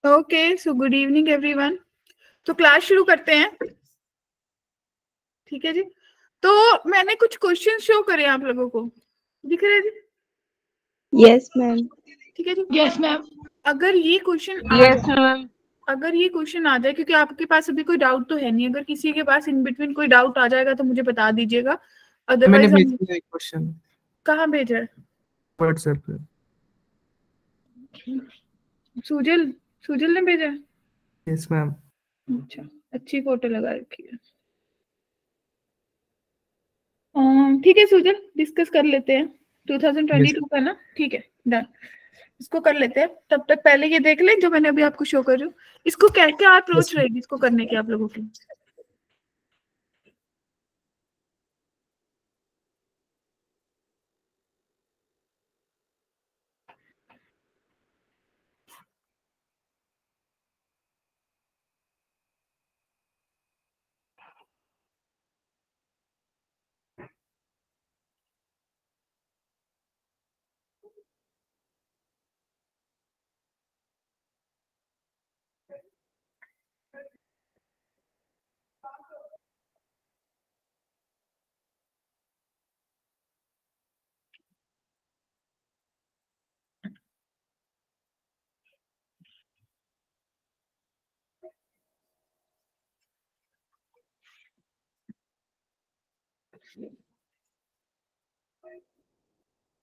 Okay, so good evening everyone. तो class शुरू करते हैं, ठीक है जी। तो मैंने कुछ क्वेश्चन शो करे आप लोगों को, दिख रहे जी? Yes ma'am. ठीक है जी। Yes ma'am. अगर ये क्वेश्चन आ यस जाए, मैम। अगर ये क्वेश्चन आ जाए, क्योंकि आपके पास अभी कोई डाउट तो है नहीं, अगर किसी के पास इन बिटवीन कोई डाउट आ जाएगा तो मुझे बता दीजिएगा, मैंने अदरवाइज भेज हम दिया एक क्वेश्चन कहाँ भेजा है? व्हाट्सएप पे। सुजल सुजल ने भेजा है? Yes ma'am. अच्छा, अच्छी फोटो लगा रखी है। ठीक है सुजल, डिस्कस कर लेते हैं। 2022 का ना, ठीक है, डन। इसको कर लेते हैं। तब तक पहले ये देख लें जो मैंने अभी आपको शो कर रही हूँ। इसको क्या अप्रोच रहेगी इसको करने की आप लोगों की?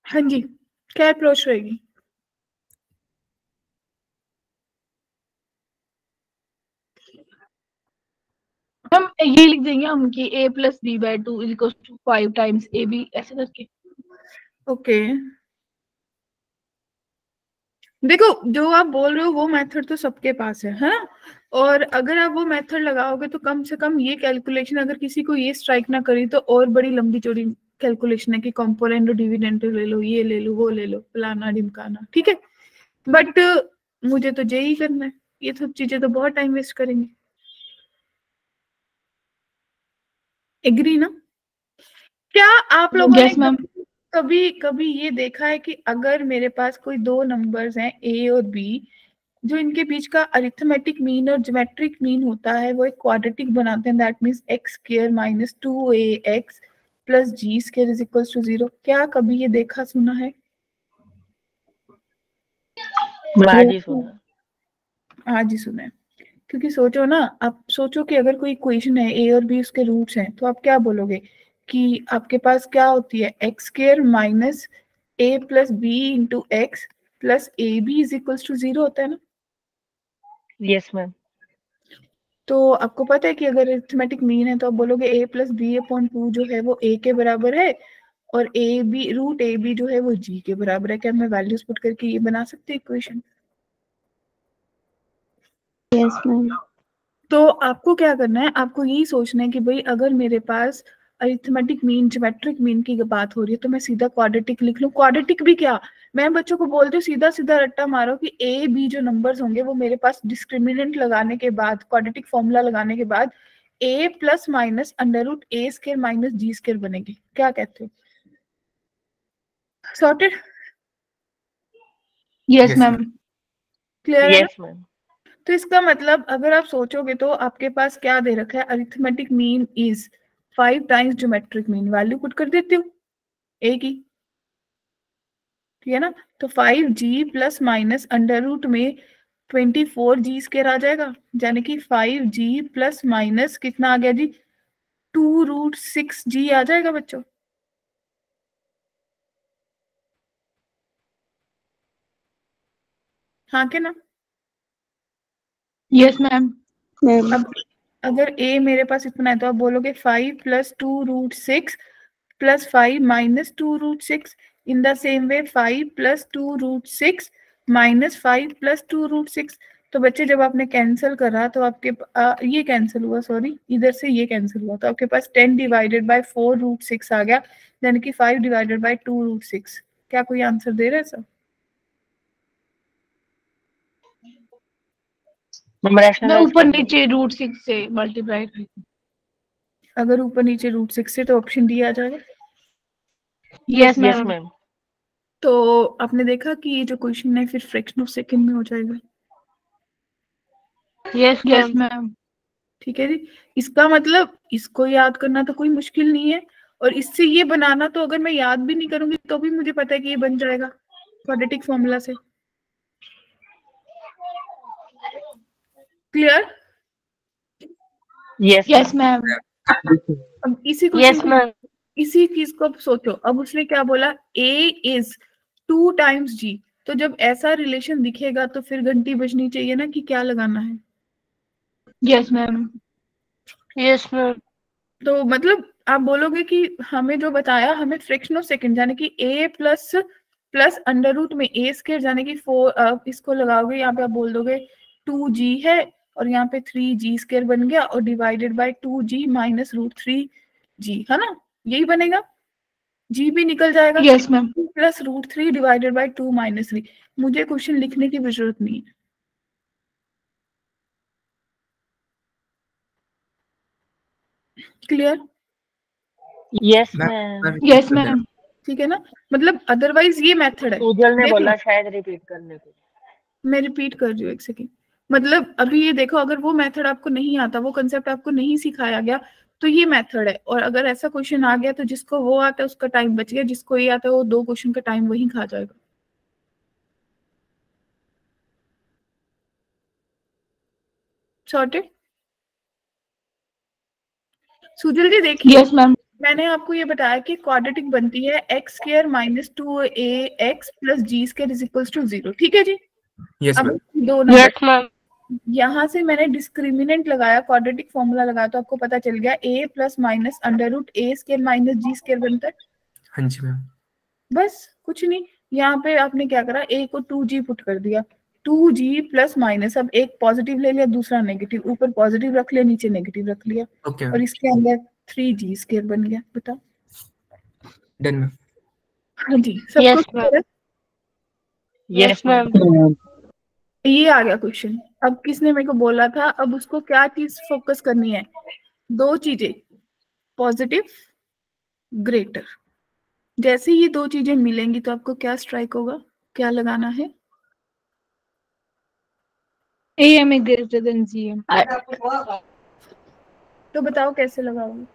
हाँ जी, क्या अप्रोच रहेगी? हम ये लिख देंगे हम कि a plus B by 2 is equal to 5 times A B, ऐसे करके। ओके, देखो जो आप बोल रहे हो वो मेथड तो सबके पास है ना। और अगर आप वो मेथड लगाओगे तो कम से कम ये कैलकुलेशन, अगर किसी को ये स्ट्राइक ना करी तो और बड़ी लंबी चौड़ी कैलकुलेशन है कि कंपोनेंट और डिविडेंड ले लो, ये ले लो, वो ले लो, फलाना ढिमकाना, ठीक है। बट मुझे तो जेई करना है, ये सब चीजें तो बहुत टाइम वेस्ट करेंगे। एग्री ना? क्या आप लोगों ने यस मैम। कभी कभी ये देखा है कि अगर मेरे पास कोई दो नंबर्स हैं ए और बी, जो इनके बीच का अरिथमेटिक मीन और ज्योमेट्रिक मीन होता है वो एक क्वाड्रेटिक बनाते हैं, that means x square minus 2ax plus G square is equals to 0। क्या कभी ये देखा सुना है? आज ही सुना। आज ही सुना है। क्योंकि सोचो ना, आप सोचो कि अगर कोई इक्वेशन है ए और बी उसके रूट्स हैं, तो आप क्या बोलोगे कि आपके पास क्या होती है, X square minus A plus B into X plus A B is equals to 0 होता है ना। Yes ma'am. तो आपको पता है कि अगर अरिथमेटिक मीन है तो आप बोलोगे a प्लस बी अपॉन 2 जो है वो a के बराबर है, और A B root A B जो है वो g के बराबर है। क्या मैं वैल्यूज पुट करके ये बना सकती हूँ इक्वेशन? Yes ma'am. तो आपको क्या करना है, आपको यही सोचना है कि भाई अगर मेरे पास अरिथमेटिक मीन ज्योमेट्रिक मीन की बात हो रही है तो मैं सीधा क्वाड्रेटिक लिख लूं। क्वाड्रेटिक भी क्या, मैं बच्चों को बोलती हूँ सीधा सीधा रट्टा मारो कि ए बी जो नंबर्स होंगे वो मेरे पास डिस्क्रिमिनेंट लगाने के बाद, क्वाड्रेटिक फॉर्मूला लगाने के बाद ए प्लस माइनस अंडर रूट ए स्क्वायर माइनस जी स्क्वायर बनेगी। क्या कहते हो? सॉर्टेड? Yes ma'am. क्लियर है ना? Yes ma'am. तो इसका मतलब अगर आप सोचोगे तो आपके पास क्या दे रखा है, arithmetic mean is 5 times geometric mean. Value put कर देती हूँ ए की, ठीक है ना। तो 5g plus minus under root में 24g स्क्वायर आ जाएगा, यानी कि 5g प्लस माइनस कितना आ गया जी, 2√6g आ जाएगा बच्चों। हाँ के ना? Yes ma'am. मैम। अब अगर a मेरे पास इतना है तो आप बोलोगे 5 plus 2√6 plus 5 minus 2√6। In the same way 5 plus 2√6 minus 5 plus 2√6। तो बच्चे जब आपने कैंसिल करा तो आपके ये कैंसिल हुआ, सॉरी इधर से ये कैंसिल हुआ, तो आपके पास 10 डिवाइडेड बाय 4√6 आ गया, यानी कि 5 डिवाइडेड बाय 2√6। क्या कोई आंसर दे रहा है सर? मैं ऊपर नीचे √6 से मल्टीप्लाई करती। अगर ऊपर नीचे √6 से तो ऑप्शन डी आ जाएगा। Yes yes ma'am. मैम। तो आपने देखा कि ये जो क्वेश्चन है फिर फ्रैक्शन ऑफ सेकंड में हो जाएगा। Yes ma'am. ठीक है जी। इसका मतलब इसको याद करना तो कोई मुश्किल नहीं है, और इससे ये बनाना तो अगर मैं याद भी नहीं करूंगी तो भी मुझे पता है कि ये बन जाएगा क्वाड्रेटिक फॉर्मूला से। क्लियर? Yes ma'am. अब इसी Yes, क्वेश्चन ma'am. इसी चीज को अब सोचो। अब उसने क्या बोला, A इज 2 टाइम्स G। तो जब ऐसा रिलेशन दिखेगा तो फिर घंटी बजनी चाहिए ना कि क्या लगाना है। Yes ma'am. Yes, ma'am. तो मतलब आप बोलोगे कि हमें जो बताया, हमें फ्रैक्शन ऑफ सेकंड यानी कि A plus plus under root में A स्क्वायर यानी कि 4, इसको लगाओगे यहाँ पे, आप बोल दोगे 2G है और यहाँ पे 3G स्क्वायर बन गया और divided by 2G minus root 3G, है ना, यही बनेगा। G भी निकल जाएगा। Yes ma'am. Plus root 3 divided by 2 minus 3। मुझे क्वेश्चन लिखने की भी जरूरत नहीं है। Clear? Yes, ma'am ma'am. Yes ma'am. ठीक है ना, मतलब अदरवाइज ये मेथड है। सूजल ने देखो, बोला शायद रिपीट करने को। मैं रिपीट कर रही हूँ एक सेकेंड। मतलब अभी ये देखो, अगर वो मेथड आपको नहीं आता, वो कंसेप्ट आपको नहीं सिखाया गया, तो ये मेथड है। और अगर ऐसा क्वेश्चन आ गया तो जिसको वो आता है उसका टाइम बच गया, जिसको ये आता है वो 2 क्वेश्चन का टाइम वही खा जाएगा। सॉर्टेड? सुजल जी देखिए, यस मैम। मैंने आपको ये बताया कि क्वाड्रेटिक बनती है X square minus 2ax plus G square is equals to 0। ठीक है जी। यस अब मैम। 2 नंबर Yes, ma'am. यहाँ से मैंने डिस्क्रिमिनेंट लगाया, क्वाड्रेटिक फॉर्मूला लगाया, तो आपको पता चल गया a plus minus under root a square minus G square बनता है। हाँ जी मैम। बस कुछ नहीं। यहाँ पे आपने क्या करा, a को 2g पुट कर दिया, 2g प्लस माइनस, अब एक पॉजिटिव ले लिया दूसरा नेगेटिव, ऊपर पॉजिटिव रख लिया नीचे नेगेटिव रख लिया, ओके और मैम, इसके अंदर 3g स्क्वायर बन गया। बताओ। Done ma'am. हाँ जी, सबको Yes, clear है? Yes, ma'am. ये आ गया क्वेश्चन। अब किसने मेरे को बोला था, अब उसको क्या चीज फोकस करनी है, 2 चीजें, पॉजिटिव ग्रेटर। जैसे ये 2 चीजें मिलेंगी तो आपको क्या स्ट्राइक होगा, क्या लगाना है? AM is greater than GM. तो बताओ कैसे लगाओगे?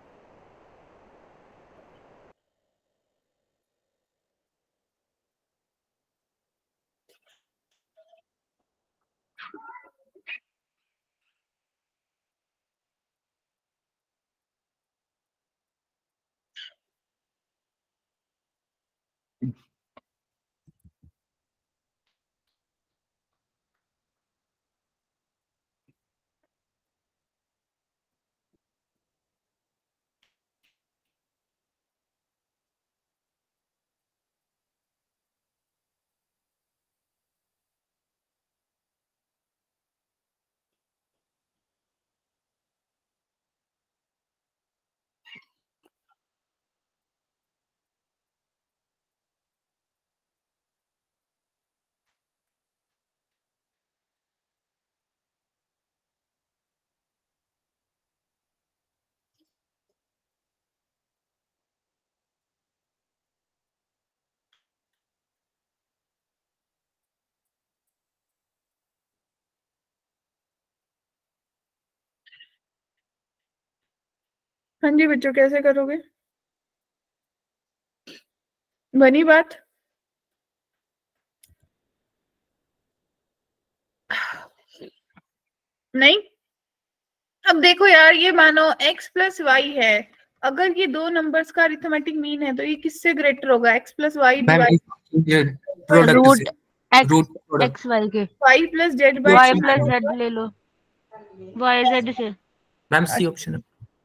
हाँ जी बच्चों, कैसे करोगे? बनी बात? नहीं? अब देखो यार, ये मानो x प्लस वाई है, अगर ये 2 नंबर्स का अरिथमेटिक मीन है तो ये किससे ग्रेटर होगा, x plus Y ma'am divide product Root से, X root product. X Y के y plus Z by Y plus Z ले लो Y Z से मैम सी ऑप्शन है।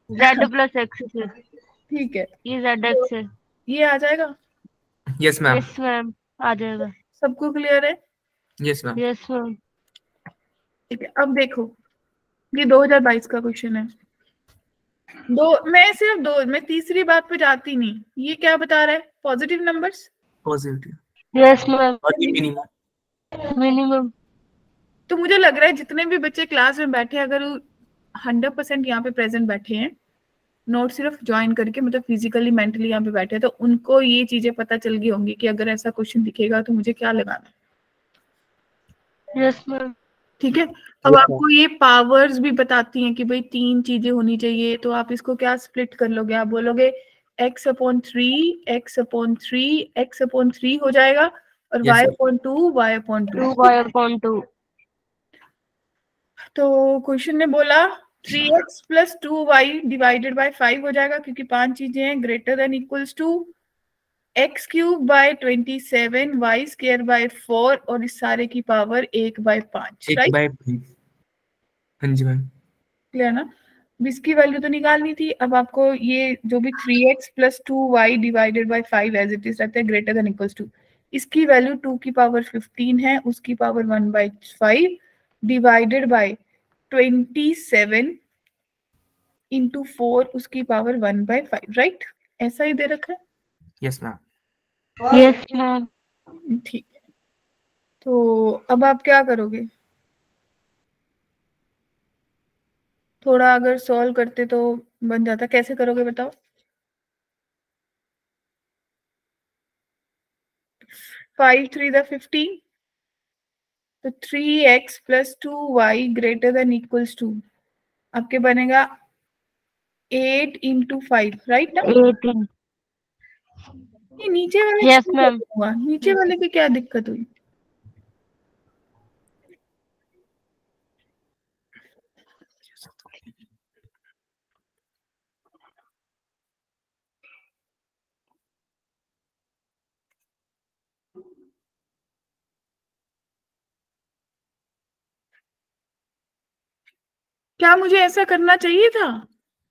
Z plus X से ठीक है, ये ZX है। ये आ जाएगा। Yes ma'am. Yes, ma'am. आ जाएगा। सबको क्लियर है? Yes ma'am. Yes, ma'am. ठीक है, अब देखो, ये 2022 का क्वेश्चन है। मैं तीसरी बात पे जाती नहीं। ये क्या बता रहा है, positive numbers. Positive Yes, ma'am. और ये मिनिमम। Minimum. तो मुझे लग रहा है जितने भी बच्चे क्लास में बैठे, अगर 100% यहाँ पे प्रेजेंट बैठे हैं, नोट सिर्फ ज्वाइन करके, मतलब फिजिकली मेंटली यहाँ पे बैठे हैं, तो उनको ये चीजें पता चल गई होंगी कि अगर ऐसा क्वेश्चन दिखेगा तो मुझे क्या लगाना है। Yes, ma'am. ठीक है। अब आपको ये पावर्स भी बताती हैं कि भाई 3 चीजें होनी चाहिए, तो आप इसको क्या स्प्लिट कर लोगे, आप बोलोगे x/3 x/3 x/3 हो जाएगा और Yes, sir. y/2 y/2। 2y/2 तो क्वेश्चन ने बोला 3x + 2y डिवाइडेड बाय 5 हो जाएगा, क्योंकि 5 चीजें हैं, greater than equals to x³/27 y²/4 और इस सारे की पावर 1/5। 1/5। हाँ जी मैम। क्लियर ना। अब इसकी वैल्यू तो निकालनी थी। अब आपको ये जो भी 3x + 2y divided by 5 as it is रहते हैं ग्रेटर देन इक्वल्स टू, इसकी वैल्यू 2⁻15 है, उसकी पावर 1/5 डिवाइडेड बाय 27 इंटू 4 उसकी पावर 1/5, राइट। ऐसा ही दे रखा है। Yes ma'am. Yes ma'am. ठीक है, तो अब आप क्या करोगे, थोड़ा अगर सॉल्व करते तो बन जाता। कैसे करोगे बताओ। 5 3 = 15, तो 3x + 2y greater than equals to आपके बनेगा 8 × 5, राइट ना। 18। ये नीचे वाले Yes, ma'am. हुआ, नीचे वाले की क्या दिक्कत हुई। क्या मुझे ऐसा करना चाहिए था,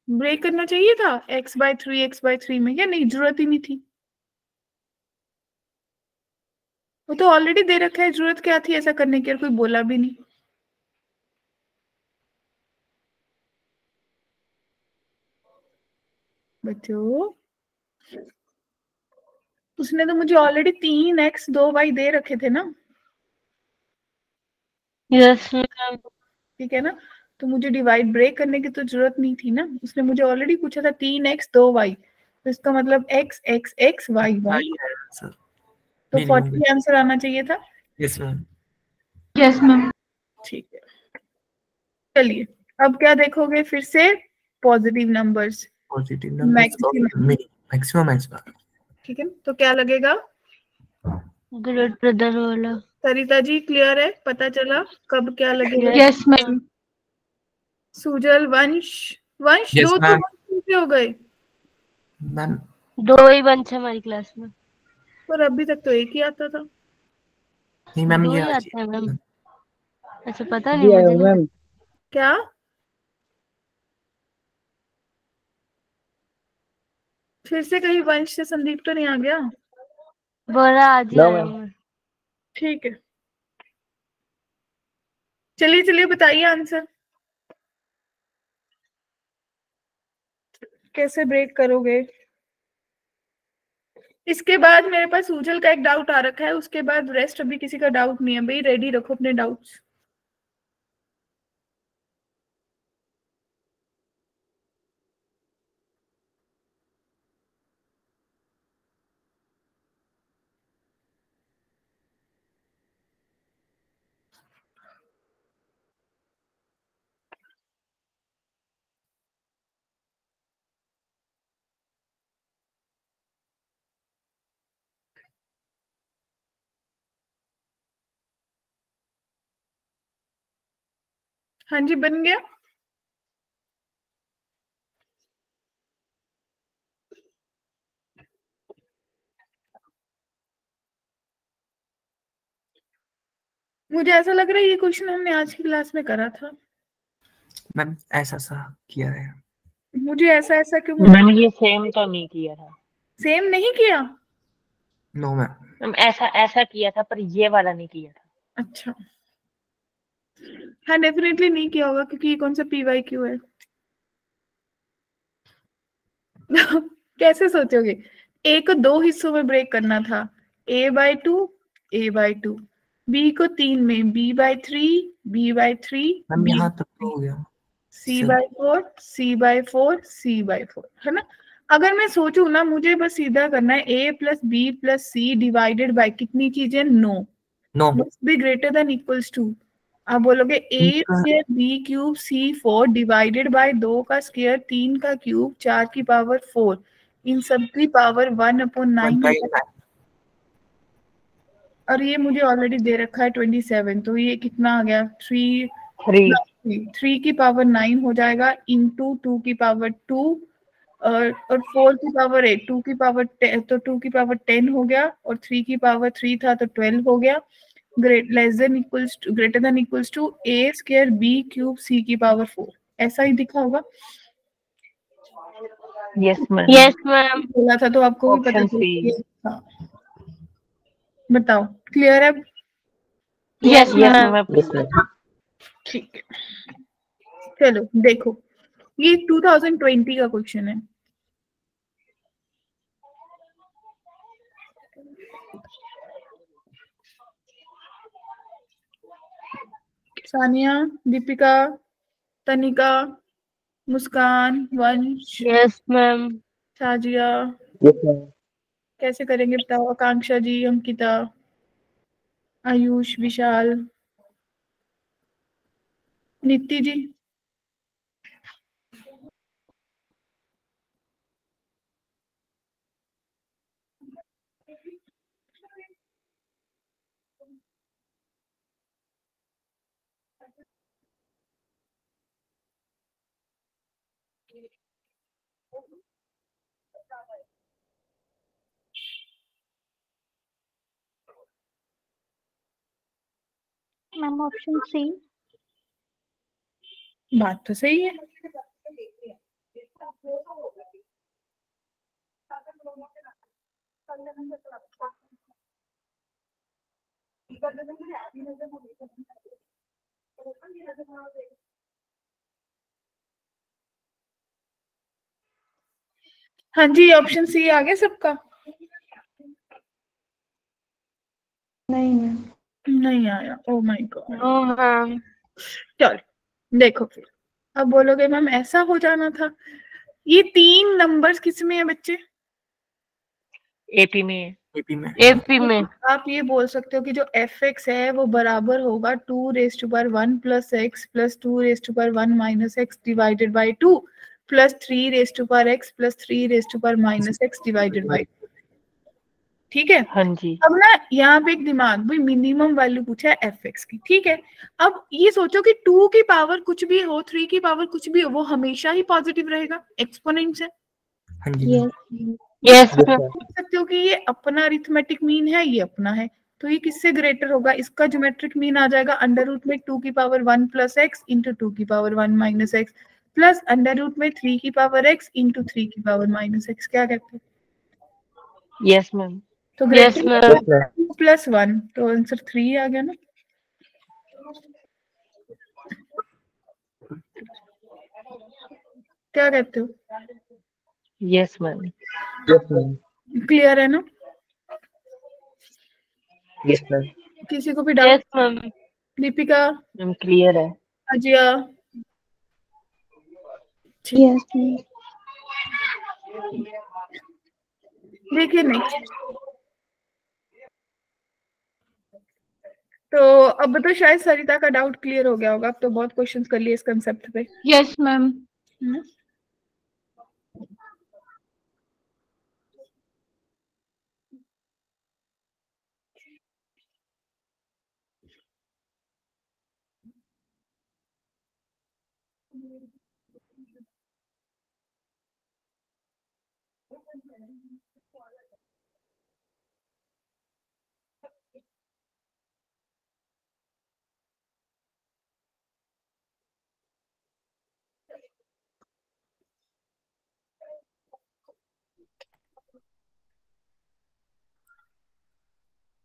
ब्रेक करना चाहिए था x/3 में, या नहीं, जरूरत ही नहीं थी। वो तो ऑलरेडी दे रखा है, जरूरत क्या थी ऐसा करने की, और कोई बोला भी नहीं। बच्चों उसने तो मुझे ऑलरेडी 3x 2y दे रखे थे ना। Yes, ma'am. ठीक है ना, तो मुझे डिवाइड ब्रेक करने की तो जरूरत नहीं थी ना। उसने मुझे ऑलरेडी पूछा था 3x 2y, तो इसका मतलब x x x y y, sir तो 40 आंसर आना चाहिए था। Yes ma'am. Yes ma'am. ठीक है, चलिए अब क्या देखोगे फिर से, positive numbers, positive number maximum x बार। ठीक है, तो क्या लगेगा। ग्रेट ब्रदर वाला। सरिता जी क्लियर है, पता चला कब क्या लगेगा। Yes ma'am. सुजल, वंश, वंश Yes, दो तो ma'am. कैसे हो गए, मैम 2 ही बंच है हमारी क्लास में। पर अभी तक तो एक ही आता था। नहीं मैम, 2 ये ही आज आते हैं मैम। अच्छा पता नहीं मुझे नहीं। क्या फिर से कहीं वंश से संदीप तो नहीं आ गया। बोला आज ही आया हूँ मैं। ठीक है, चलिए चलिए बताइए आंसर, कैसे ब्रेक करोगे। इसके बाद मेरे पास सूजल का एक डाउट आ रखा है, उसके बाद रेस्ट अभी किसी का डाउट नहीं है। भाई रेडी रखो अपने डाउट्स। हाँ जी, बन गया। मुझे ऐसा लग रहा है ये क्वेश्चन हमने आज की क्लास में करा था। मैम ऐसा सा किया है। मुझे ऐसा ऐसा क्यों, मैंने ये सेम तो नहीं किया था। सेम नहीं किया। No ma'am. मैम ऐसा ऐसा किया था पर ये वाला नहीं किया था। अच्छा, हाँ डेफिनेटली नहीं किया होगा, क्योंकि ये कौन सा PYQ है। कैसे सोचोगे, ए को 2 हिस्सों में ब्रेक करना था, a/2 a/2, बी को 3 में b/3 b/3 मैम यहाँ तक तो हो गया। c/4 c/4 c/4, है ना। अगर मैं सोचूं ना, मुझे बस सीधा करना है a + b + c divided by कितनी चीजें, no no must be greater than equals to आप बोलोगे ए ठीक है। Square B cube C 4 divided by 2 का स्क्वायर 3 का क्यूब 4 की पावर 4 इन सब की पावर 1/9 और ये मुझे ऑलरेडी दे रखा है 27, तो ये कितना आ गया 3 3 की पावर 9 हो जाएगा इंटू 2 की पावर 2 और 4 की पावर 8 2 की पावर 10, तो 2 की पावर 10 हो गया और 3 की पावर 3 था तो 12 हो गया। Greater than equals to a square B cube c की पावर 4, ऐसा ही दिखा होगा। Yes ma'am. Yes ma'am. बोला था तो आपको भी पता ऑप्शन चल सी। गया। हाँ, बताओ क्लियर है? Yes yes ma'am. मैम। ठीक है, चलो देखो ये 2020 का क्वेश्चन है। सानिया, दीपिका, तनिका, मुस्कान, वंश, यस मैम। शाजिया, कैसे करेंगे बताओ? आकांक्षा जी, अंकिता, आयुष, विशाल, नीति जी। मैम ऑप्शन सी। बात तो सही है। हाँ जी, ऑप्शन सी आ गया सबका? नहीं मैम। नहीं आया, oh my god. No ma'am. चलो देखो फिर, अब बोलोगे मैम ऐसा हो जाना था। ये 3 नंबर्स किस में है बच्चे? एपी में है। एपी में। एपी में। आप ये बोल सकते हो कि जो एफ एक्स है वो बराबर होगा 2 raised to power 1 plus x plus 2 raised to power 1 minus x divided by 2 plus 3 raised to power x plus 3 raised to power minus x divided by 2। ठीक है, हाँ जी। अब ना यहाँ पे एक दिमाग भाई मिनिमम वैल्यू पूछा है एफ एक्स की, ठीक है। अब ये सोचो कि 2 की पावर कुछ भी हो, 3 की पावर कुछ भी हो, वो हमेशा ही पॉजिटिव रहेगा एक्सपोनेंट से। हाँ जी। Yes yes ma'am. देख सकते हो कि ये अपना अरिथमेटिक मीन है, ये अपना है, तो ये किससे ग्रेटर होगा? इसका ज्योमेट्रिक मीन आ जाएगा अंडर रूट में 2 की पावर 1 प्लस एक्स इंटू 2 की power 1 minus X plus under root में 3 की पावर एक्स इंटू 3 की पावर माइनस एक्स। क्या कहते हैं? Yes ma'am. तो यस ग्रेटर मैम। 2 प्लस 1, तो आंसर 3 आ गया ना। क्या कहते हो? Yes ma'am. क्लियर है ना? Yes ma'am. किसी को भी doubt? Yes ma'am. Deepika, ma'am clear है। अजिया, यस मैम। देखिए नेक्स्ट। तो अब तो शायद सरिता का डाउट क्लियर हो गया होगा, अब तो बहुत क्वेश्चंस कर लिए इस कंसेप्ट पे। Yes ma'am. हम्म।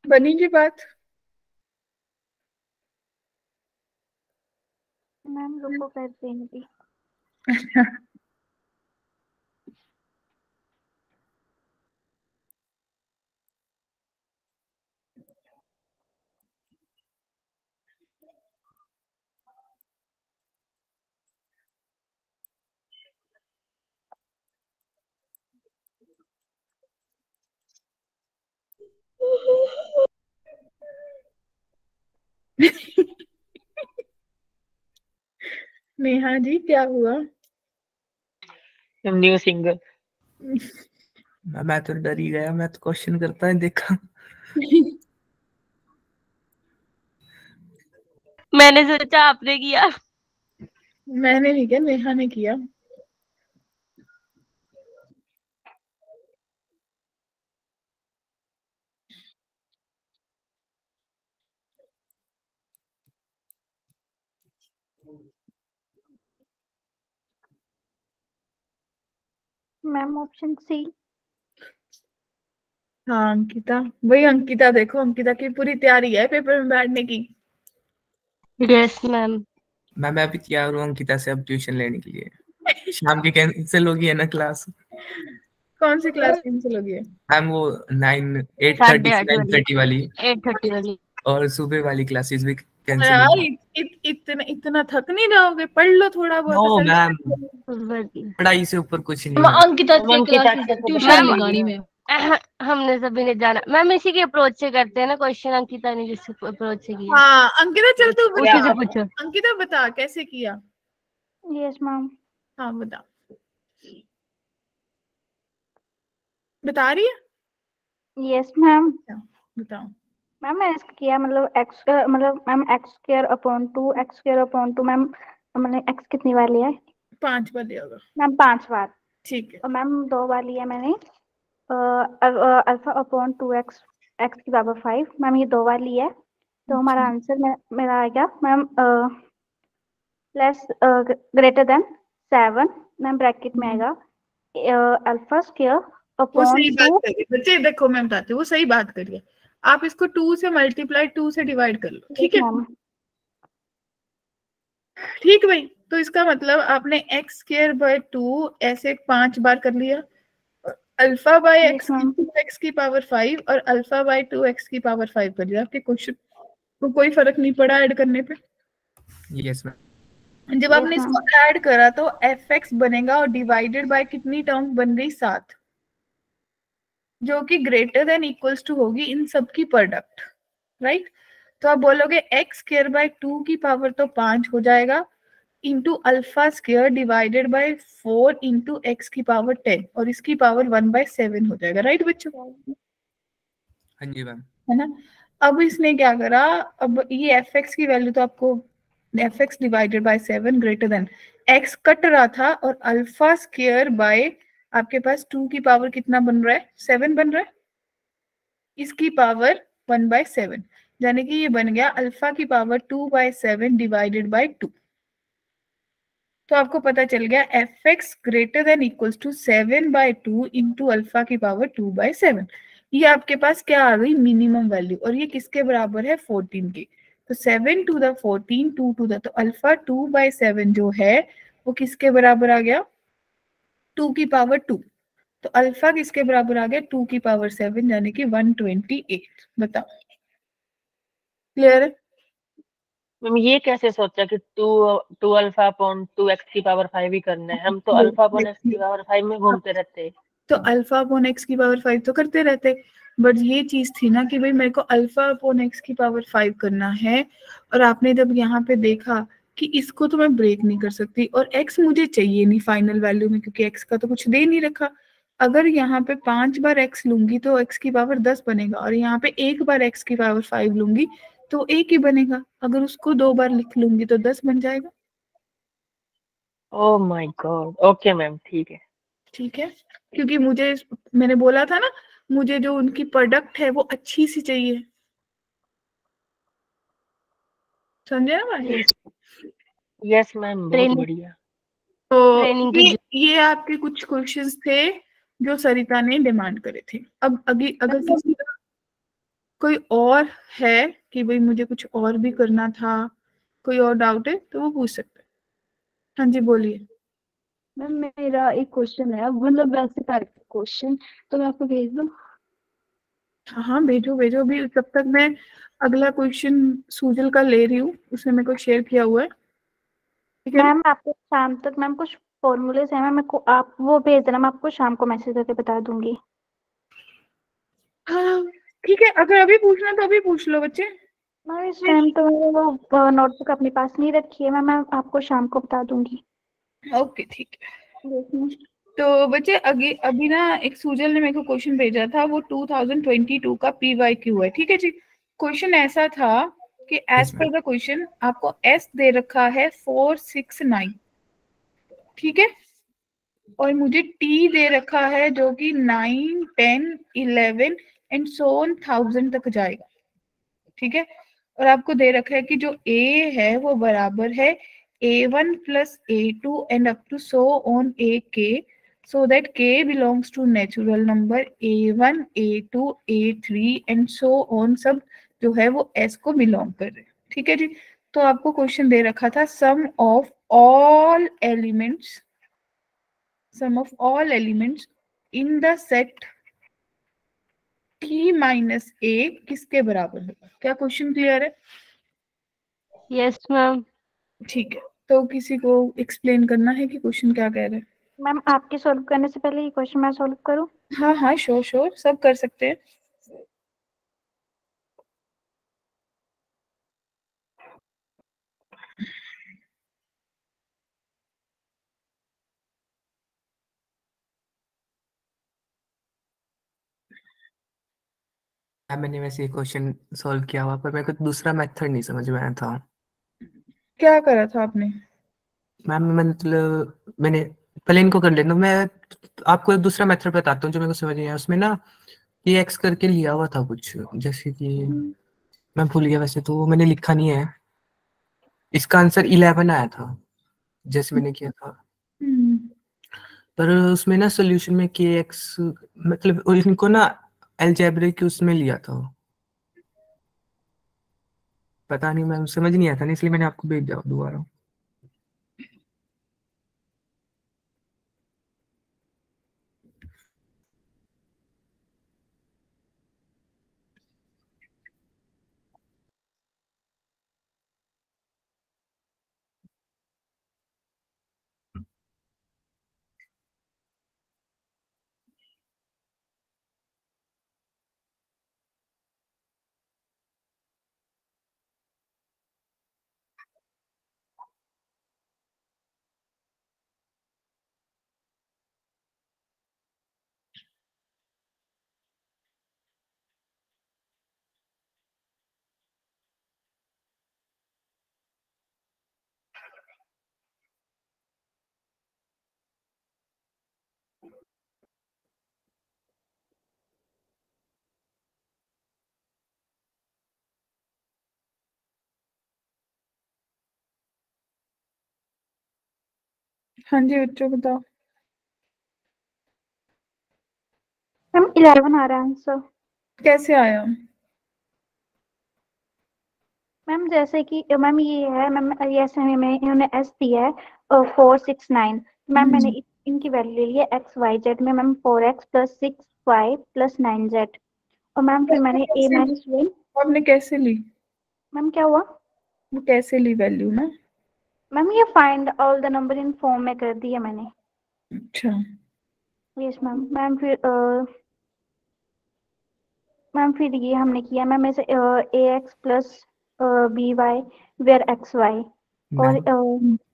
बनी जी बात? मैम रुको करते हैं अभी। नेहा जी क्या हुआ? New singer. मैं तो डर ही गया, मैं तो क्वेश्चन करता है देखा। मैंने सोचा आपने किया। मैंने नहीं किया, नेहा ने किया। Ma'am option C. हाँ अंकिता, वही अंकिता, देखो अंकिता की पूरी तैयारी है पेपर में बैठने की। Yes ma'am. मैं भी तैयार हूँ अंकिता से अब ट्यूशन लेने के लिए। शाम की कैंसिल होगी है ना क्लास। कौन सी क्लास कैंसिल होगी है? मैम वो 8:30 से 8:30 वाली 9:30 वाली 8:30 वाली। और सुबह वाली क्लासेस भी कैंसिल यार होगी। इतना इतना थक नहीं जाओगे? पढ़ लो थोड़ा नो बहुत। मैम, वर्दी। पढ़ाई से ऊपर कुछ नहीं मैम है। अंकिता से अंकिता क्लासेस से तो ट्यूशन बता नहीं देगी लगानी ना। मैं। हमने सभी ने जाना मैम, इसी के अप्रोच से करते हैं ना क्वेश्चन। अंकिता ने जिस अप्रोच से किया हाँ अंकिता चल तू क्या बता। उसी से पूछो। अंकिता बता कैसे किया। Yes ma'am. हाँ बता, बता रही है? Yes ma'am. बताओ। मैम मैंने इसका किया मतलब एक्स मतलब ma'am x square upon 2 x square upon 2 ma'am. मैंने एक्स कितनी बार लिया है? 5 बार लिया होगा। मैम 5 बार। ठीक है। और मैम 2 बार लिया मैंने अल्फा अपॉन 2 एक्स एक्स की पावर 5 मैम, ये 2 बार लिया है। तो हमारा आंसर मेरा आएगा ma'am less greater than 7 ma'am, bracket में आएगा अल्फा स्क्वायर वो अपॉन सही बात 2। करिए बच्चे, देखो मैं बताती हूँ, वो सही बात करिए। आप इसको 2 से मल्टीप्लाई 2 से डिवाइड कर लो, ठीक है? मैम ठीक भाई, तो इसका मतलब आपने एक्स स्क्वायर बाय 2 ऐसे 5 बार कर लिया, alpha by yes x ma'am. X की पावर 5 और अल्फा बाय 2 एक्स की पावर 5 कर लिया। आपके क्वेश्चन को कोई फर्क नहीं पड़ा ऐड करने पे। Yes ma'am. जब यस आपने मैम। इसको ऐड करा तो एफ एक्स बनेगा और डिवाइडेड बाय कितनी टर्म बन गई? 7, जो कि ग्रेटर देन इक्वल्स टू होगी इन सब की प्रोडक्ट, राइट? तो आप बोलोगे एक्स स्क्वायर बाय 2 की पावर तो 5 हो जाएगा into alpha square divided by 4 into x की पावर 10 और इसकी पावर 1/7 हो जाएगा, राइट बच्चों? हाँ जी मैम। है ना? अब इसने क्या करा, अब ये एफ एक्स की वैल्यू तो आपको F x divided by 7 greater than x cut रहा था और अल्फा स्क्वायर बाय आपके पास 2 की पावर कितना बन रहा है? 7 बन रहा है, इसकी पावर 1/7, यानी कि ये बन गया अल्फा की पावर 2/7 डिवाइडेड बाय 2। तो आपको पता चल गया F X greater than equals to 7/2 into alpha की पावर 2/7। ये आपके पास क्या आ गई? Minimum value. और ये किसके बराबर है? 14 के। तो 7 टू द 14 2 टू द, तो अल्फा 2/7 जो है वो किसके बराबर आ गया? 2 की पावर 2। तो अल्फा किसके बराबर आ गया? 2 की पावर 7 यानी कि 128। बताओ, क्लियर है? मैम ये कैसे सोचा कि two two alpha upon 2 X की पावर 5 ही करना है? हम तो अल्फा अपॉन एक्स की पावर 5 में घूमते रहते हैं। तो अल्फा अपॉन एक्स की पावर 5 तो करते रहते, बट ये चीज थी ना कि भाई मेरे को अल्फा अपॉन एक्स की पावर 5 करना है। और आपने जब यहाँ पे देखा कि इसको तो मैं ब्रेक नहीं कर सकती और एक्स मुझे चाहिए नहीं फाइनल वैल्यू में, क्योंकि एक्स का तो कुछ दे नहीं रखा। अगर यहाँ पे 5 बार एक्स लूंगी तो एक्स की पावर 10 बनेगा, और यहाँ पे एक बार एक्स की पावर 5 लूंगी तो एक ही बनेगा। अगर उसको 2 बार लिख लूंगी तो 10 बन जाएगा। Oh my God, okay ma'am ठीक है। ठीक है, क्योंकि मुझे, मैंने बोला था ना, मुझे जो उनकी प्रोडक्ट है वो अच्छी सी चाहिए। समझे ना भाई? यस मैम बहुत ट्रेनिंग बढ़िया। तो ट्रेनिंग ये आपके कुछ क्वेश्चंस थे जो सरिता ने डिमांड करे थे। अब अगर किसी का कोई और है कि भाई मुझे कुछ और भी करना था, कोई और डाउट है तो वो पूछ सकते हैं। हाँ जी बोलिए। मैम मेरा एक क्वेश्चन है, मतलब वैसे टाइप का क्वेश्चन, तो मैं आपको भेज दूँ? हाँ हाँ भेजो भेजो, अभी तब तक मैं अगला क्वेश्चन सूजल का ले रही हूँ, उसने मेरे को शेयर किया हुआ है, ठीक है ना? मैम आपको शाम तक मैम कुछ फॉर्मूलेस है मैम, मेरे को आप वो भेज देना, मैं आपको शाम को मैसेज करके बता दूंगी। हाँ ठीक है, अगर अभी पूछना तो अभी पूछ लो बच्चे। मैम इस टाइम तो मैंने वो नोटबुक अपने पास नहीं रखी है मैम, मैं आपको शाम को बता दूंगी। ओके ठीक है। देखना। तो बच्चे अभी अभी ना एक सुजल ने मेरे को क्वेश्चन भेजा था, वो 2022 का PYQ है, ठीक है जी। क्वेश्चन ऐसा था कि एज Yes, पर द क्वेश्चन आपको एस दे रखा है 469, ठीक है, और मुझे टी दे रखा है जो कि 9 10 11 एंड सो ऑन 1000 तक जाएगा, ठीक है। और आपको दे रखा है कि जो ए है वो बराबर है A1 plus A2 and up to so on AK, so that K belongs to natural number A1 A2 A3 and so on, सब जो है वो S को बिलोंग कर रहे हैं, ठीक है जी। तो आपको क्वेश्चन दे रखा था sum of all elements in the set T minus A किसके बराबर होगा। क्या क्वेश्चन क्लियर है? Yes ma'am. ठीक है, तो किसी को एक्सप्लेन करना है कि क्वेश्चन क्या कह रहे हैं? मैम आपके सॉल्व करने से पहले ये क्वेश्चन मैं सॉल्व करूं? हाँ हाँ श्योर श्योर, सब कर सकते हैं। मैंने वैसे क्वेश्चन सॉल्व किया हुआ, पर मेरे को दूसरा मेथड नहीं समझ में आया था। क्या करा था आपने? मैम मतलब मैंने पहले इनको कर लेना, मैं आपको एक दूसरा मेथड बताता हूँ जो मेरे को समझ नहीं आया। उसमें ना ये एक्स करके लिया हुआ था कुछ, जैसे कि मैं भूल गया वैसे तो, वो मैंने लिखा नहीं है। इसका आंसर 11 आया था जैसे मैंने किया था, हम्म, पर उसमें ना सोल्यूशन में के एक्स मतलब इनको ना अलजेब्रिक उसमें लिया था, पता नहीं मैम समझ नहीं आया था ना, इसलिए मैंने आपको भेज दिया दोबारा। हाँ जी बच्चों बताओ। मैम 11 आ रहा है आंसर। कैसे आया? मैम जैसे कि मैम ये है मैम, ये ऐसे में इन्होंने एस दिया है 469, मैम मैंने इनकी वैल्यू ले ली है एक्स वाई जेड में ma'am 4x plus 6y plus 9z, और मैम फिर मैंने a माइनस 1। आपने कैसे ली? मैम क्या हुआ? वो कैसे ली वैल्यू ना? मैम ये find all the number in form में कर दिया मैंने। अच्छा, यस मैम। मैम फिर ये हमने किया मैम ऐसे a x plus b y where x y, और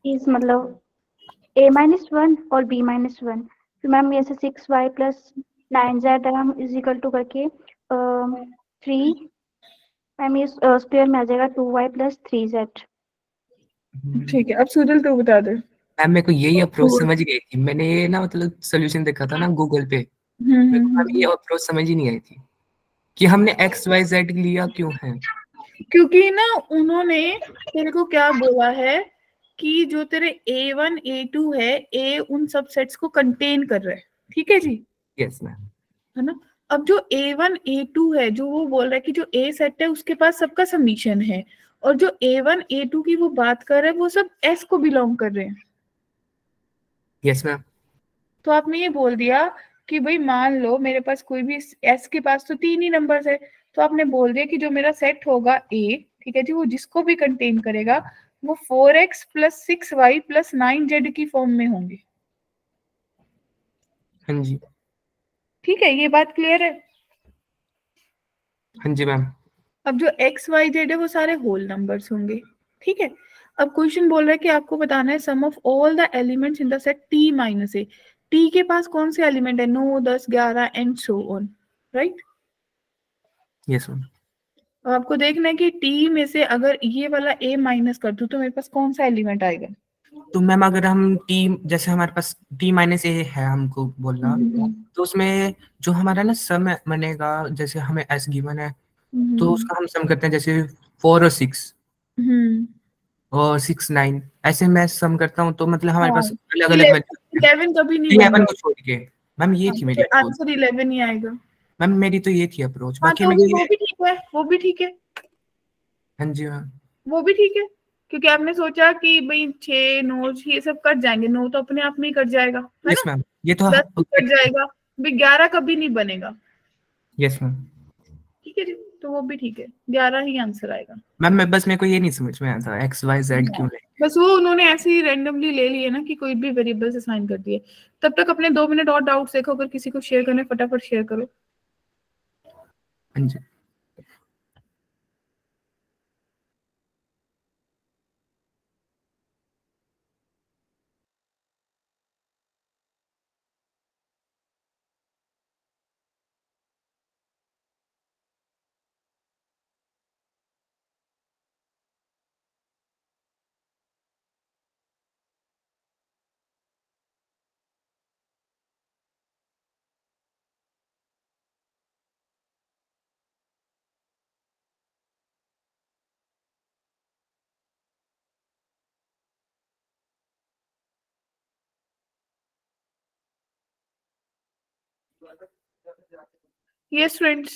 इस मतलब a माइनस 1 और b माइनस 1, फिर मैम ये से 6y प्लस 9z हम इज इक्वल टू करके 3, मैम ये स्क्वायर में आ जाएगा 2y प्लस 3z। ठीक है, अब सुजल तू बता दे। मैम मेरे को यही अप्रोच समझ गई थी, मैंने ये ना मतलब सोल्यूशन देखा था ना गूगल पे, मेरे को मैम ये अप्रोच समझ ही नहीं आई थी कि हमने एक्स वाई जेड लिया क्यों है। क्योंकि ना उन्होंने तेरे को क्या बोला है कि जो तेरे A1 A2 है, A उन सब सेट्स को कंटेन कर रहा है, ठीक है जी, यस मैम। है ना। अब जो A1 A2 है, जो वो बोल रहा है कि जो A सेट है उसके पास सबका समीशन है, और जो A1 A2 की वो बात कर रहा है वो सब S को बिलोंग कर रहे हैं। Yes ma'am. तो आपने ये बोल दिया कि भाई मान लो मेरे पास कोई भी S के पास तो 3 ही नंबर्स है, तो आपने बोल दिया कि जो मेरा सेट होगा A, ठीक है जी, वो जिसको भी कंटेन करेगा वो 4x plus 6y plus 9z की फॉर्म में होंगे। हाँ जी। ठीक है, ये बात क्लियर है? हाँ जी मैम। अब जो एक्स वाई जेड है वो सारे होल नंबर्स होंगे, ठीक है। अब क्वेश्चन बोल रहा है कि आपको बताना है sum of all the elements in the set t minus a. T के पास कौन से एलिमेंट है, 9, 10, 11 and so on, right. Yes ma'am. अब आपको देखना है कि टी में से अगर ये वाला ए माइनस कर दूं तो मेरे पास कौन सा एलिमेंट आएगा। तो मैम अगर हम टी, जैसे हमारे पास टी माइनस ए है हमको बोलना, तो उसमें जो हमारा ना सम बनेगा, जैसे हमें एस गिवन है तो उसका हम सम करते हैं, जैसे 4 और 6 और 6, 9 ऐसे मैं सम करता हूँ, तो मतलब हमारे पास अलग अलग 11 कभी नहीं 11 बनेगा, को छोड़ के। मैम ये थी मेरी अप्रोच। आंसर 11 ही आएगा। मैम मेरी तो ये थी अप्रोच, हाँ बाकी तो मेरी वो भी ठीक है, वो भी ठीक है, हाँ जी मैम। वो भी ठीक है, क्योंकि आपने सोचा कि भाई 6, 9 ये सब कट जाएंगे, 9 तो अपने आप में ही कट जाएगा, है यस ना, मैम, ये तो 10 कट जाएगा, भाई 11 कभी नहीं बनेगा, यस मैम। ठीक है जी, तो वो भी ठीक है, 11 ही आंसर आएगा। मैम मैं बस, मेरे को ये नहीं समझ में आता एक्स वाई जेड क्यों नहीं। बस वो उन्होंने ऐसे ही रैंडमली ले लिए ना कि कोई भी वेरिएबल से साइन कर दिए। तब तक अपने 2 मिनट और डाउट्स देखो, अगर किसी को शेयर करने फटाफट शेयर करो। हाँ जी। यस फ्रेंड्स,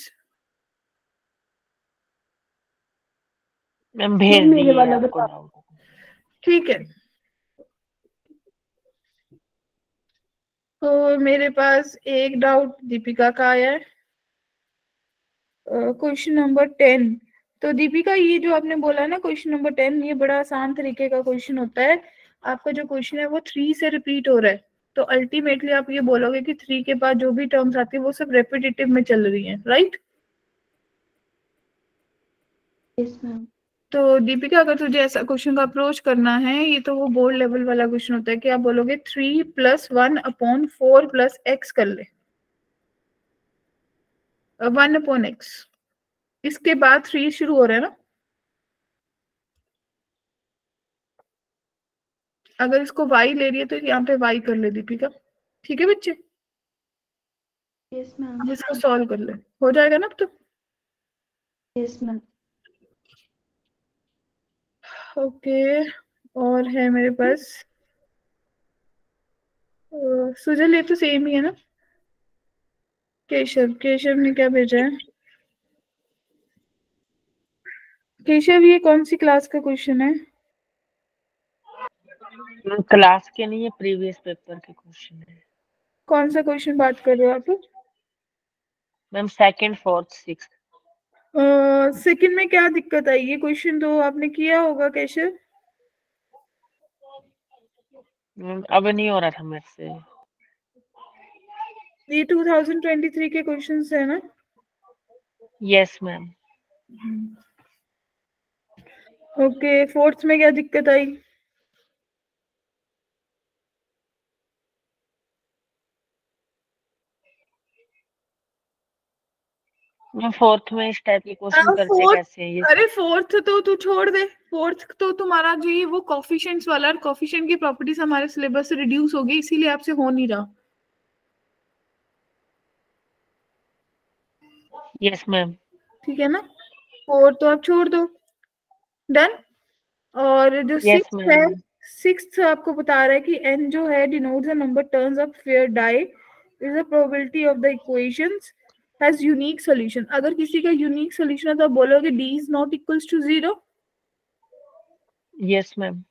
मैम भेज मेरे वाला दिए आपको बता। डाउट। ठीक है। तो मेरे पास एक डाउट दीपिका का आया है, क्वेश्चन नंबर 10। तो दीपिका ये जो आपने बोला ना क्वेश्चन नंबर 10, ये बड़ा आसान तरीके का क्वेश्चन होता है। आपका जो क्वेश्चन है वो 3 से रिपीट हो रहा है, तो अल्टीमेटली आप ये बोलोगे कि 3 के बाद जो भी टर्म्स आती है वो सब रेपिटेटिव में चल रही हैं, राइट। Yes ma'am. तो दीपिका अगर तुझे ऐसा क्वेश्चन का अप्रोच करना है, ये तो वो बोर्ड लेवल वाला क्वेश्चन होता है कि आप बोलोगे 3 + 1/4 + x कर ले, 1/x, इसके बाद 3 शुरू हो रहा है ना। अगर इसको y ले रही है तो यहाँ पे y कर ले दीपिका, ठीक है बच्चे। Yes ma'am. इसको सॉल्व कर ले, हो जाएगा ना अब तो। Yes ma'am. ओके, और है मेरे पास सुजल, ये तो सेम ही है ना। केशव, केशव ने क्या भेजा है, केशव ये कौन सी क्लास का क्वेश्चन है। क्लास के नहीं है, प्रीवियस पेपर के क्वेश्चन है। कौन सा क्वेश्चन बात कर रहे हो आप। Ma'am 2nd, 4th, 6th। Second में क्या दिक्कत आई, ये क्वेश्चन तो आपने किया होगा केशव। अब नहीं हो रहा था मेरे से। ये 2023 के क्वेश्चंस है ना। Yes ma'am. ओके, फोर्थ में क्या दिक्कत आई। मैम 4th में इस टाइप के क्वेश्चन करते फोर्थ, कैसे हैं ये? अरे फोर्थ तो तू छोड़ दे, फोर्थ तो तुम्हारा जो ये वो कोफिशिएंट्स वाला, कोफिशिएंट की प्रॉपर्टीज हमारे सिलेबस से रिड्यूस हो गई, इसीलिए आपसे हो नहीं रहा। Yes ma'am. ठीक है ना, फोर्थ तो आप छोड़ दो, डन। और जो यस सिक्स्थ है, मैम। सिक्स्थ आपको बता रहा है कि n जो है denotes a number turns of fair die is the probability of the equations has unique solution. अगर किसी का यूनिक सॉल्यूशन है तो आप बोलोगे d is not equals to 0। Yes ma'am.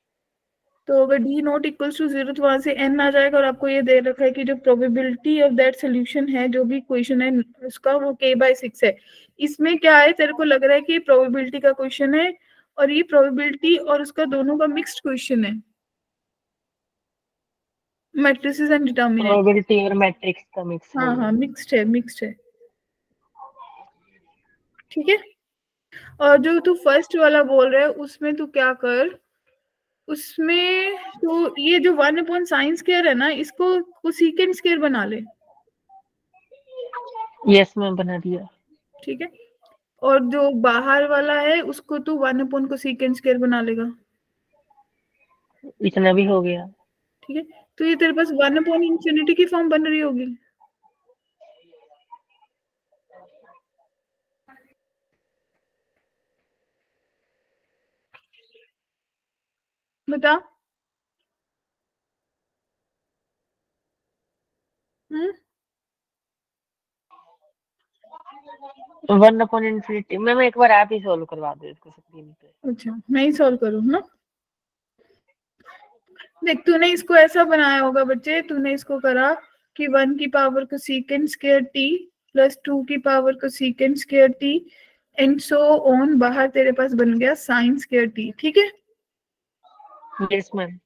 तो अगर d नॉट इक्वल्स टू 0 तो वहां से n आ जाएगा, और आपको ये दे रखा है कि जो प्रोबेबिलिटी ऑफ दैट सॉल्यूशन है, जो भी इक्वेशन है उसका, वो k/6 है। इसमें क्या है, तेरे को लग रहा है कि प्रोबेबिलिटी का क्वेश्चन है, और ये प्रोबेबिलिटी और उसका दोनों का मिक्स्ड क्वेश्चन है, मैट्रिसेस एंड डिटर्मिनेंट। प्रोबेबिलिटी और मैट्रिक्स का मिक्स है हाँ ये। हाँ, मिक्स्ड है, मिक्स्ड है, ठीक है। और जो तू फर्स्ट वाला बोल रहा है उसमें तू क्या कर, उसमें तो ये जो 1/sin स्क्वायर है ना, इसको कोसेकेंट स्क्वायर बना ले। यस मैम, बना दिया। ठीक है, और जो बाहर वाला है उसको तू 1/कोसेकेंट स्क्वायर बना लेगा। इतना भी हो गया। ठीक है, तो ये तेरे पास 1/∞ की फॉर्म बन रही होगी। बता। 1/∞ मैम एक बार आप ही सोल्व करवा दो इसको स्क्रीन पे। अच्छा, मैं ही सॉल्व करूँ ना। देख, तूने इसको ऐसा बनाया होगा बच्चे, तूने इसको करा कि 1 की power cosecant square t plus 2 की power cosecant square t and so on, बाहर तेरे पास बन गया साइन स्क्वायर t। ठीक है, यस मैम।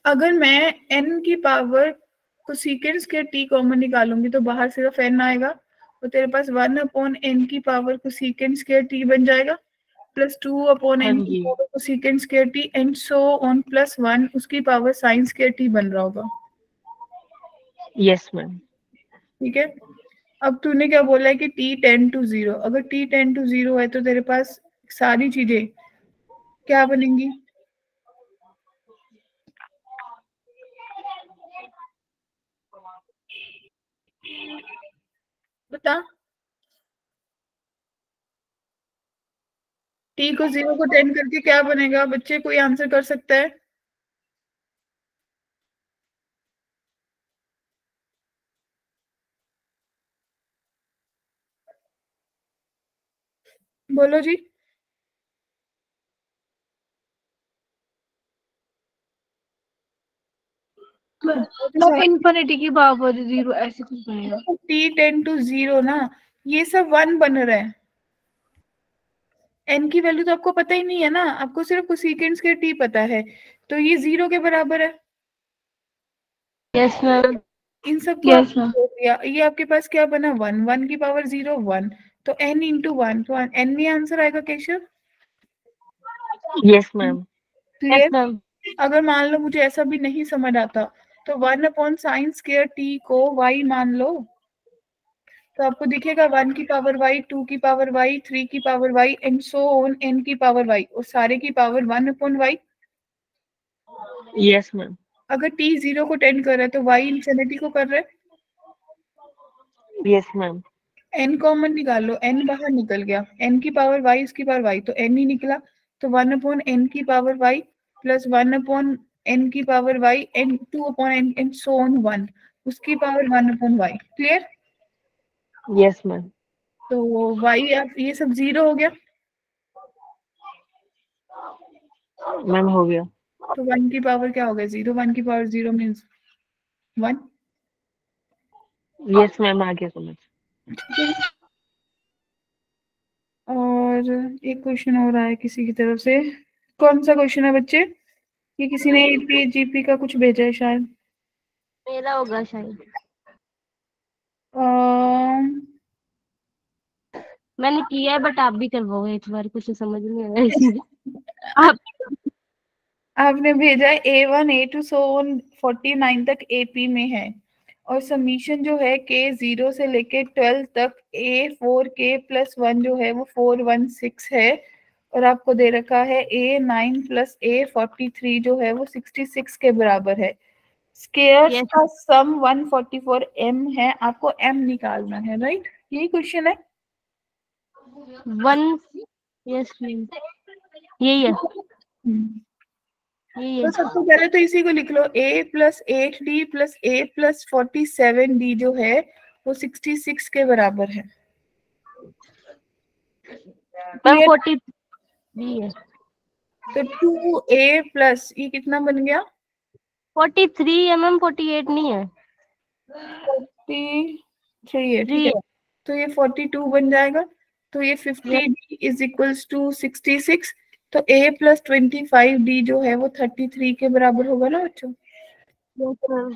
अगर मैं n की power cosecant square t common निकालूंगी तो बाहर सिर्फ n आएगा, तो तेरे पास 1/n की पावर कोसेकेंट स्क्वायर t बन जाएगा प्लस 2/n हाँ की जी। Power cosecant square t and so on plus 1 उसकी पावर साइन स्क्वायर t बन रहा होगा। Yes ma'am. ठीक है, अब तूने क्या बोला है कि t टेन टू 0, अगर t टेन टू 0 है तो तेरे पास सारी चीजें क्या बनेंगी? बता। t को 0 को 10 करके क्या बनेगा बच्चे, कोई आंसर कर सकता है? बोलो जी। इन्फिनिटी की पावर 0 ऐसे कुछ बनेगा। t टेन टू 0 ना, ये सब 1 बन रहा है। n की वैल्यू तो आपको पता ही नहीं है ना, आपको सिर्फ कोसेकेंट स्क्वायर t पता है, तो ये 0 के बराबर है। Yes ma'am. इन सबको Yes, आपने ma'am. जोड़ दिया, ये आपके पास क्या बना 1, 1 की पावर 0 1, तो n इंटू 1, तो n में आंसर आएगा Keshav. Yes ma'am. Yes clear? Ma'am. अगर मान लो मुझे ऐसा भी नहीं समझ आता तो 1/sin स्क्वायर t को y मान लो, तो आपको दिखेगा 1 की पावर y, 2 की पावर y, 3 की power y and so on n की पावर y, और सारे की पावर 1/y। Yes ma'am. अगर t 0 को 10 कर रहा है तो y इंफिनिटी को कर रहा है। Yes ma'am. n कॉमन निकाल लो, n बाहर निकल गया, n की पावर y उसकी पावर y, तो n ही निकला, तो 1/n की पावर y प्लस 1/n की power y and 2/n and so on 1 उसकी power 1/y। Clear? Yes ma'am. तो y अब ये सब 0 हो गया, मैम हो गया। तो 1 की पावर क्या हो गया 0, 1 की पावर 0 मीन्स 1। यस मैम, आ गया समझ। और एक क्वेश्चन हो रहा है किसी की तरफ से, कौन सा क्वेश्चन है बच्चे? ये किसी ने एपी जीपी का कुछ भेजा है शायद। मेरा होगा शायद। मैंने किया है बट आप भी करवाओगे इस बार, कुछ समझ नहीं आ रहा है इसमें। आप आपने भेजा है A1 A2 सो 49 तक एपी में है, और सबमिशन जो है के 0 से लेके 12 तक A4 के प्लस 1 जो है वो 416 है, और आपको दे रखा है A9 प्लस A43 जो है वो 66 के बराबर है। Squares Yes. का सम 144 m है, आपको m निकालना है, राइट? यही क्वेश्चन है। वन यस मैम, यही है, यही तो है। सबसे पहले तो इसी को लिख लो, a plus 8d plus a plus 47d जो है वो 66 के बराबर है। Ma'am Clear? 43 है। तो 2a प्लस ये कितना बन गया 43 है मैम, 48 नहीं है। 43 है, ठीक 3 है, है। तो ये 42 बन जाएगा, तो ये 50d इज इक्वल्स टू 66, तो a प्लस 25d जो है वो 33 के बराबर होगा ना बच्चों? Yes, ma'am.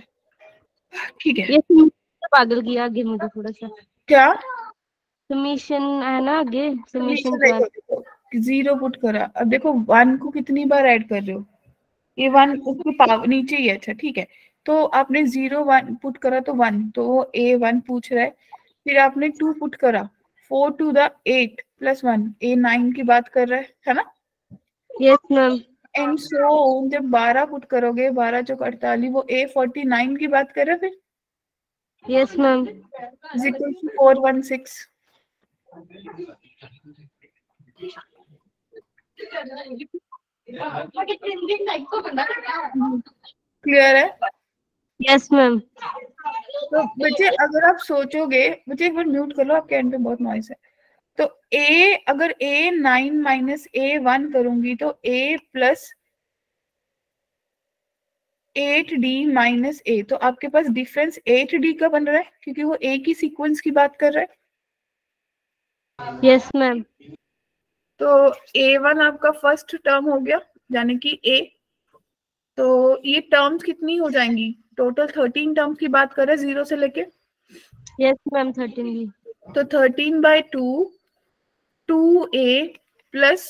ठीक है। ये submission पागल किया आगे मुझे थोड़ा सा। क्या सबमिशन है ना आगे, सबमिशन सबमिशन के बाद देखो, 0 पुट करा। अब देखो 1 को कितनी बार ऐड कर रहे हो, ये 1 उसके पावर नीचे ही है। अच्छा ठीक है, तो आपने 0 1 पुट करा तो 1, तो A1 पूछ रहा है। फिर आपने 2 पुट करा, 4 to the 8 plus 1, A9 की बात कर रहा है ना। Yes ma'am. एंड सो जब 12 पुट करोगे, 12 चौक 48, वो A49 की बात कर रहा है फिर। Yes ma'am. Is equal to 416। Clear है? Yes ma'am. तो बच्चे अगर आप सोचोगे, बच्चे एक बार म्यूट कर लो, आपके एंड पे बहुत नॉइस है। तो अगर A9 माइनस A1 करूंगी तो A plus 8D minus A, तो आपके पास डिफरेंस 8D का बन रहा है क्योंकि वो A की सीक्वेंस की बात कर रहा है। Yes ma'am. तो A1 आपका फर्स्ट टर्म हो गया, यानी कि A। तो ये टर्म्स कितनी हो जाएंगी, टोटल 13 टर्म्स की बात कर रहे हैं 0 से लेके। यस मैम 13 भी। तो 13/2 2A plus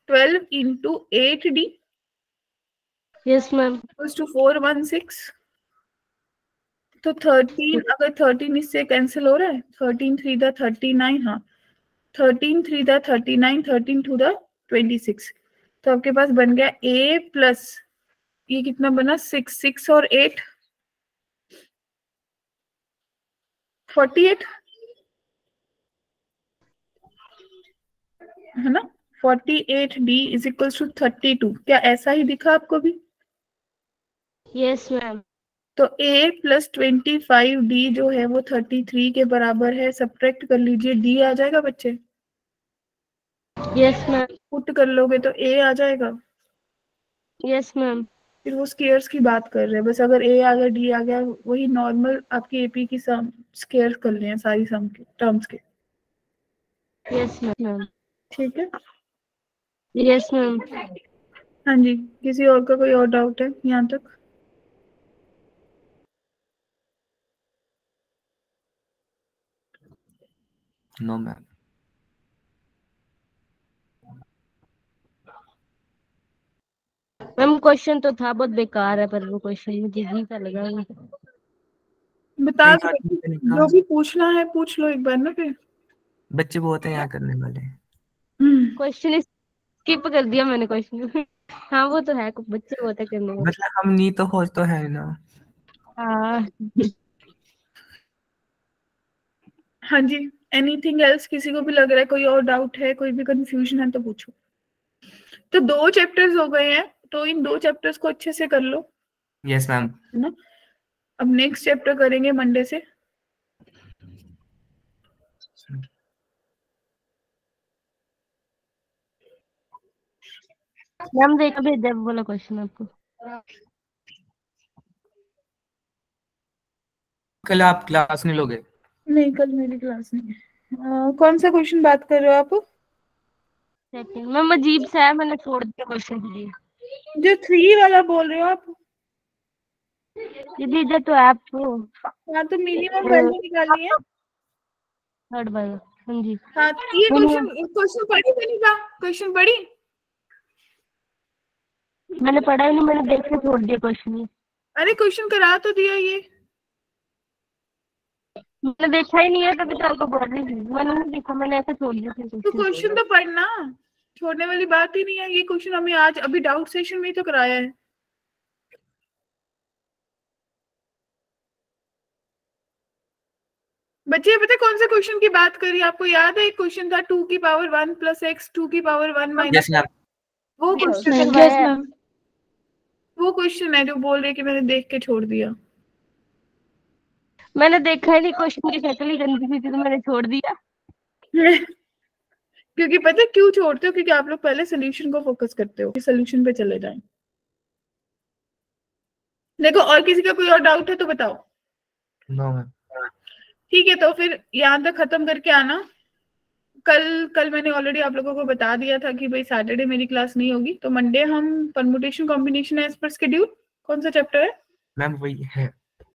12 into 8D yes ma'am. Two 416। तो 13, अगर 13 इससे कैंसिल हो रहा है, 13 3 दा 39, हाँ 13 3 दा 39, 13 2 दा 26। तो आपके पास बन गया A प्लस ये कितना बना 6, 6 और 8 48 है ना। 48D is equal to 32। क्या ऐसा ही दिखा आपको भी? Yes ma'am. तो A प्लस 25D जो है वो 33 के बराबर है। सब्ट्रैक्ट कर लीजिए, D आ जाएगा बच्चे। Yes ma'am. पुट कर लोगे तो A आ जाएगा। Yes ma'am. फिर वो स्केयर्स की बात कर रहे हैं, बस अगर A आ गया D आ गया, वही नॉर्मल आपकी AP की सम स्केयर कर रहे हैं सारी सम के टर्म्स के। Yes ma'am. ठीक है। Yes ma'am. हाँ जी, किसी और का कोई और डाउट है यहाँ तक? No ma'am. मैम क्वेश्चन तो था बहुत बेकार है, पर वो क्वेश्चन मुझे ही का लगा। बता दो, नहीं, नहीं था। जो भी पूछना है पूछ लो एक बार ना फिर। बच्चे बहुत हैं यहाँ करने वाले। क्वेश्चन स्किप कर दिया मैंने क्वेश्चन। हाँ वो तो है, बच्चे बहुत है करने वाले। मतलब हम नहीं तो हो तो है ना। हाँ। हाँ जी, एनीथिंग एल्स? किसी को भी लग रहा है कोई और डाउट है, कोई भी कंफ्यूजन है तो पूछो। तो 2 चैप्टर्स हो गए हैं, तो इन 2 चैप्टर्स को अच्छे से कर लो। Yes ma'am. है ना। अब नेक्स्ट चैप्टर करेंगे मंडे से। मैम देखा भेजा वाला क्वेश्चन आपको। कल आप क्लास नहीं लोगे? नहीं, कल मेरी क्लास नहीं है। कौन सा क्वेश्चन बात कर रहे हो आप? सेकंड मैम अजीब सा है, मैंने छोड़ दिया क्वेश्चन दिए। जो 3 वाला बोल रहे हो आप? दीदी इधर तो ऐप हो। हाँ, तो मिनिमम वैल्यू निकालनी है। थर्ड वाला। हाँ जी। हाँ, ये क्वेश्चन पढ़ी नहीं था? क्वेश्चन पढ़ी? मैंने पढ़ा ही नहीं, मैंने देख के छोड़ दिया क्वेश्चन। अरे क्वेश्चन करा तो दिया ये। मैंने देखा ही नहीं है, तभी तो आपको बोल रही थी। मैंने नहीं देखा, मैंने ऐसे छोड़ दिया तो क्वेश्चन तो पढ़ना, छोड़ने वाली बात ही नहीं है। ये क्वेश्चन हमें आज अभी डाउट सेशन में ही तो कराया है। बच्चे पता है कौन से क्वेश्चन की बात करी? आपको याद है एक क्वेश्चन था 2 की पावर 1 प्लस x 2 की पावर 1 माइनस। Yes ma'am. वो क्वेश्चन, वो क्वेश्चन है जो बोल रहे कि मैंने देख के छोड़ दिया। मैंने देखा ही नहीं, क्वेश्चन की शक्ल ही गंदी थी तो मैंने छोड़ दिया। क्योंकि पता है क्यों छोड़ते हो? क्योंकि आप लोग पहले सोल्यूशन को फोकस करते हो, सोल्यूशन पे चले जाएं। देखो, और किसी का कोई और डाउट है तो बताओ। No ma'am. ठीक है, तो फिर यहाँ तक खत्म करके आना। कल मैंने ऑलरेडी आप लोगों को बता दिया था कि भाई सैटरडे मेरी क्लास नहीं होगी, तो मंडे हम permutation combination as per schedule. कौन सा चैप्टर है मैम वही है